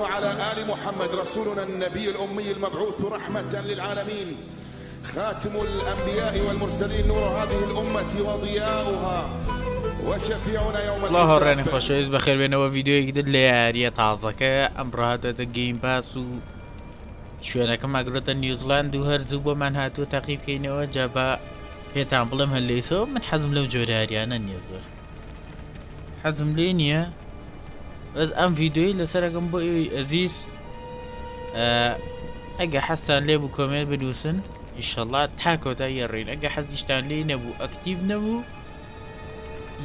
وعلى آل محمد رسولنا النبي الأمي المبعوث رحمة للعالمين، خاتم الأنبياء والمرسلين، نور هذه الأمة وضياؤها وشفيعنا يوم الحساب. الله هراني خوشویست بخیر بێنەوە ڤیددیۆیەک در لە یاریە تازەکە ئەمڕۆ هاتوێتە گەیم پاس و شوێنەکەم ئاگرۆتە نیوزیلاند و هەرزوو بۆمان هاتووە تاقی بکەینەوە. جا بە پێتان بڵێم هەر لەیسەوە من حەزم لەو جۆرە یاریانە نییە، زۆر حەزم لێ نییە. بەس ئەم ڤیددیۆی لەسەرەکەم بۆ ئێوەی ئەزیز ئەگە حەستان لێ بوو کۆمنت بنووسن، ئیشەڵڵا تا کۆتایی ڕێین. ئەگە حەزیشتان لێ نەبوو ئەکتیڤ نەبوو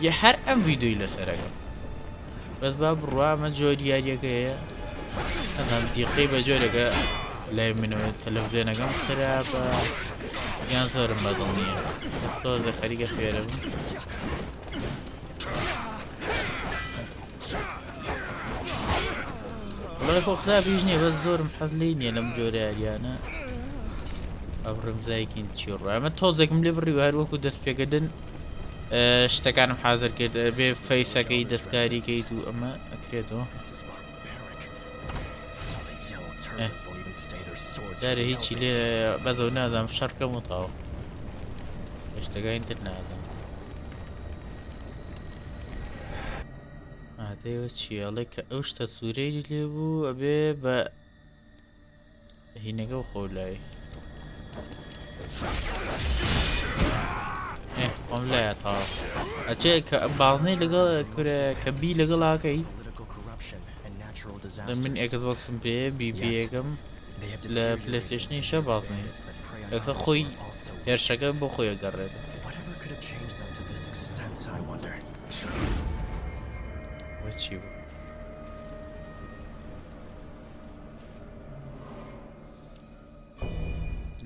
یە هەر ئەم ڤیددیۆی لەسەرەکەم بەس با بڕوا ئەمە جۆری یاریەکەیە. ئەم دیقەی بە جۆرێکە لای منەوە تەلەڤیزیۆنەکەم خراپە یان زۆرم بەدڵ نییە، بەس تۆزە خەریکە فێرە بوو. بەڵێ خۆ خراپیش نییە، بەس زۆرم حەز لێی نییە لەم جۆرە یاریانە. ئەو ڕمزایەکی چی ڕۆ ئەمە تۆزێکم لێ بڕی هەر وەکو دەست پێکردن شتەکانم حازر کرد بێ فەیسەکەی دەستکاریکەیت و ئەمە ئەکرێتەوە. جارە هیچی لێ بەزەو نازانم شەڕکەم و تاوە شتەکانی تر نازانم. ئادەیەوە چیاڵێ کە ئەو شتە سوورەی لێ بوو ئەبێ بە هینەکە و خۆلایی خۆم لایە تاوە ئەچێ کە بازنەی لەگەڵ کورە کە بی لەگەڵاکەی من ئێکسبۆکسم پێ بیبیەکەم لە پلەیستێشنی شە بازنەی لەکسە خۆی هێرشەکە بۆ خۆی ئەگەڕێت. چی بوو؟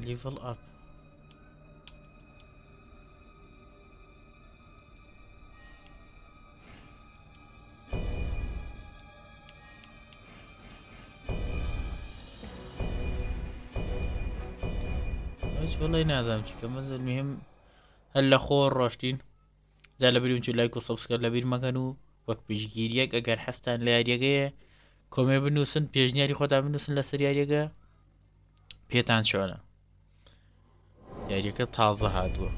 لیڤڵ ئاپ والله نازم چیکە مەزل مهم هەر لە خۆ ڕۆشتین. جا لە بری چ لایک و سەبسکرایب لە بیر مەکەن و وەک پشگیریەک ئەگەر حەستان لە یاریەکەیە کۆمێ بنووسن، پێشنیاری خۆتان بنووسن لەسەر یاریەکە پێتان چۆنە. یاریەکە تازە هاتووە.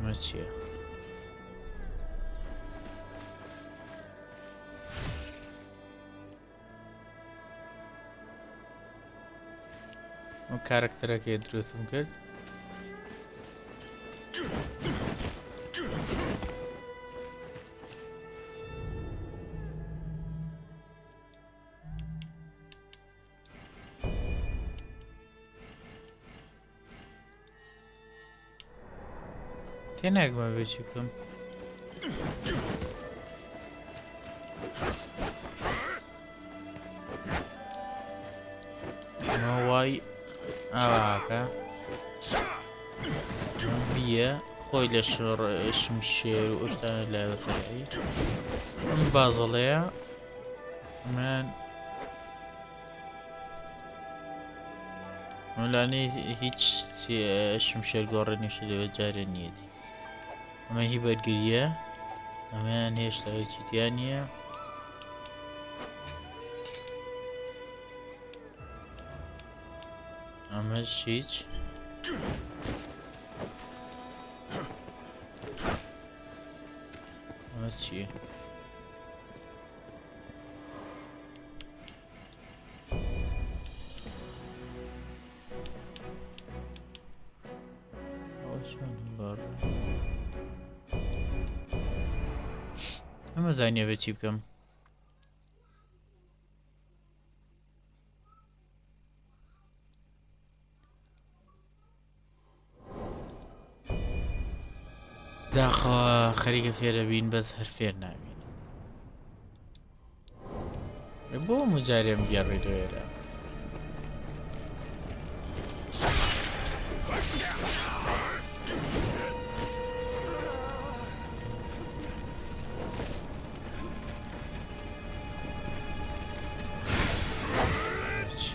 مە چییە؟ ئەو کارکتەرەکە دروستم کرد. تێناگمە بێ چی بکەم. وای ئاواکە بیە خۆی لە شم شێر و ئشتانە لاوەسەرایی ئەم بازەڵەیە من مەلانەی هیچ شم شێر گۆڕێنیش لەوە جارە نیەتی. ئەمە هی بەرگریە ئەمەیان هێشتا هیچی تیان نییە. ئەمەش هیچ. ئەمە چییە؟ ئەمە زانیە بە چی بکەم. داخوا خەریکە فێرە بین بەس هەر فێر نابین. بۆ مجارێم گێڕێت وێرە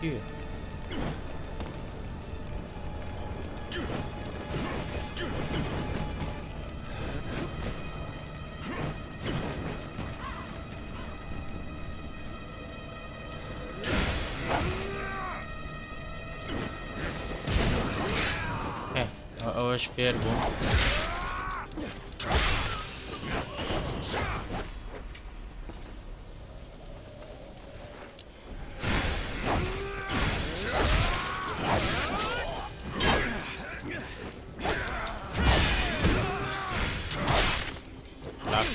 چییە؟ ئەوەش فێر بوو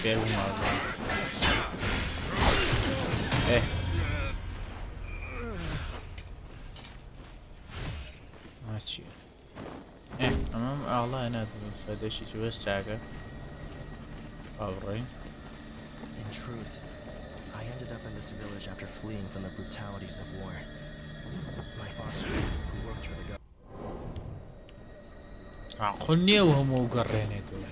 فێر بووم ماچیە ئەمەم ئاڵای ناتوانێت سەدەشی بەس چاکە باوڕێین. In truth, I ended up in this village after fleeing from the brutalities of war. My father, who worked for the government. عقل نییە و هەموو گەڕێنێتەوە.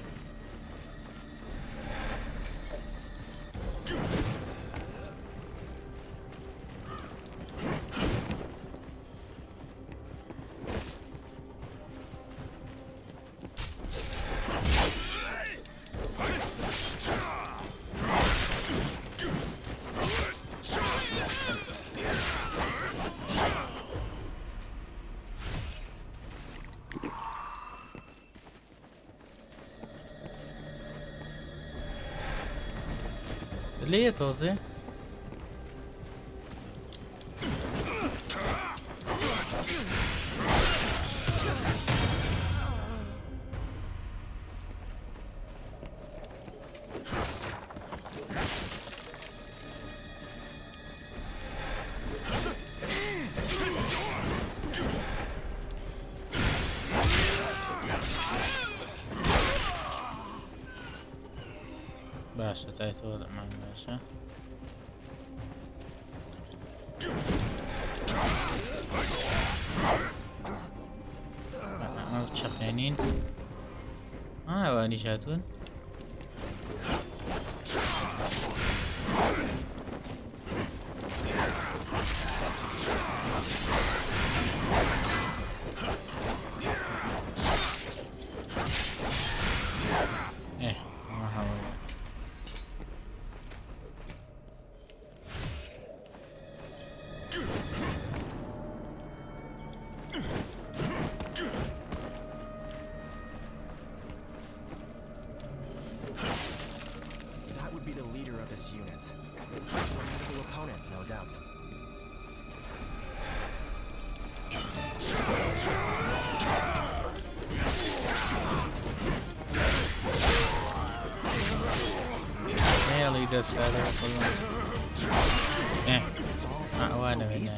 ليه توزي؟ باشا تايت وضع مع باشا ما بتشقينين اواني شاتون دست هذا والله وانا من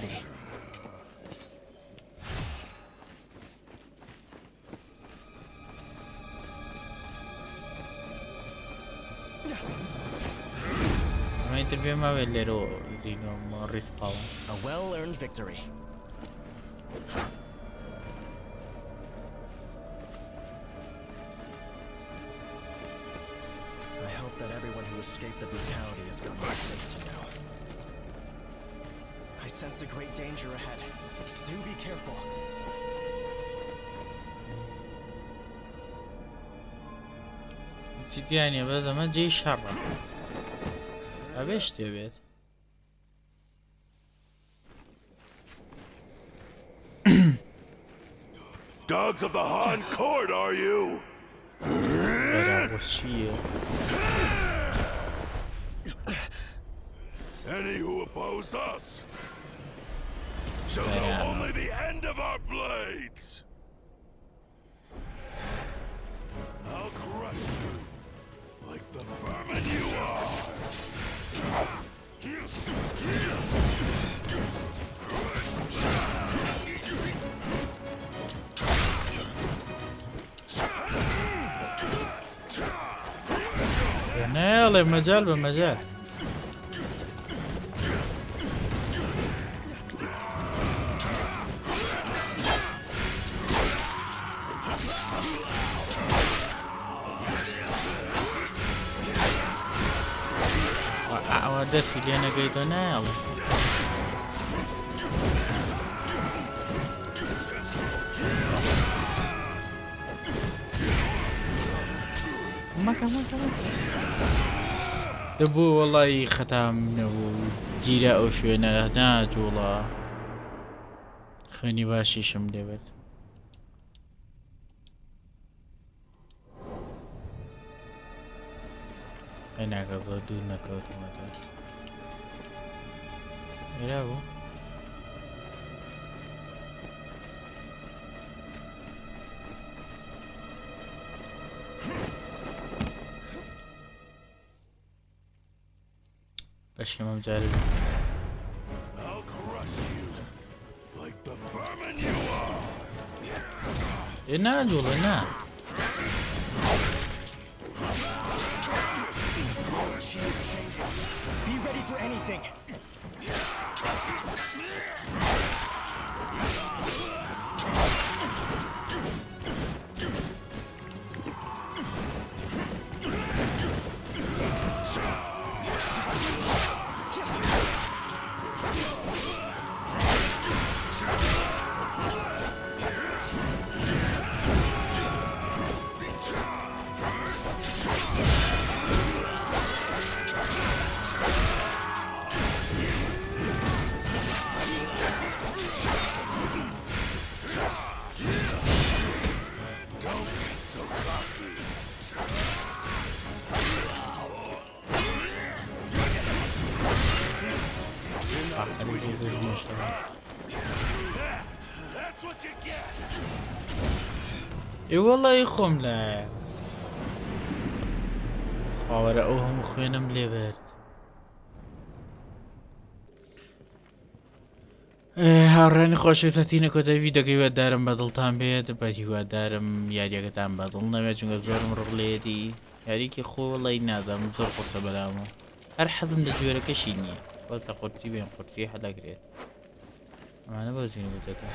ما يتربي ما بيلرو زينو ريسباون. A well-earned victory. That everyone who escaped the brutality has gotten to safety now. I sense a great danger ahead. Do be careful. نسيت يعني بس ما جاي شر. أبيش تبيت. Dogs of the Han Court, are you? Any who oppose us shall know only the end of our blades. I'll crush you like the vermin you are. يلا بمجال بمجال ودسي اللي انا قيده يلا ما كمان دبو والله ختام جيرا او شوينه ناج والله خوني باشي شم دبت هناك زود دون نكوت ومتوت يلعبوا باش كمان بجارب I'll crush you like the vermin you are. هنا جول هنا Be ready for anything. Don't get so cocky. That's what you get. اي والله يخم لا خاور اوهم خوينم لي برد هاڕێنی خۆشویستەتینە کۆتە ڤیدۆگەی وەدارم بەدڵتان بێت بە هیوادارم یاریەکەتان بەدڵ نەوێت چونکە زۆرم ڕڵێتی یاریکی خۆ وڵی نازانم زۆر قسە بەدامەوە هەر حەزم لە جوێرەکەشی نییە وەک لە قورسی بێن قورسی هەلاگرێت ئەمانە بەزیین بێتێتە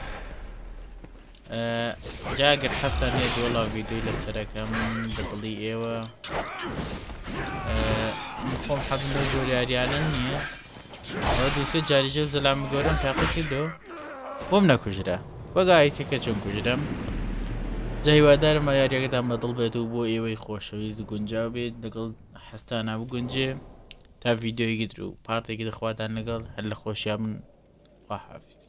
جاگەر حەستان هێت وەڵا ڤیدۆی لەسەرەکەم بەدڵی ئێوە خۆم حەزم لە زۆر یاریانە نییە ئەوە دووسێ جاریجە زەلام گەورم تاقی کردەوە بۆم نەکوژرا وەگایتێکە چۆن کوژرم جا هیوادارم یاریەکەتان بەدڵ بێت و بۆ ئێوەی خۆشەویست گونجاو بێت لەگەڵ حەستانە بگونجێ تا ڤیدۆیەکی تر و پارتێکی دەخواتان لەگەڵ هەر لە خۆشیان من خواحافیز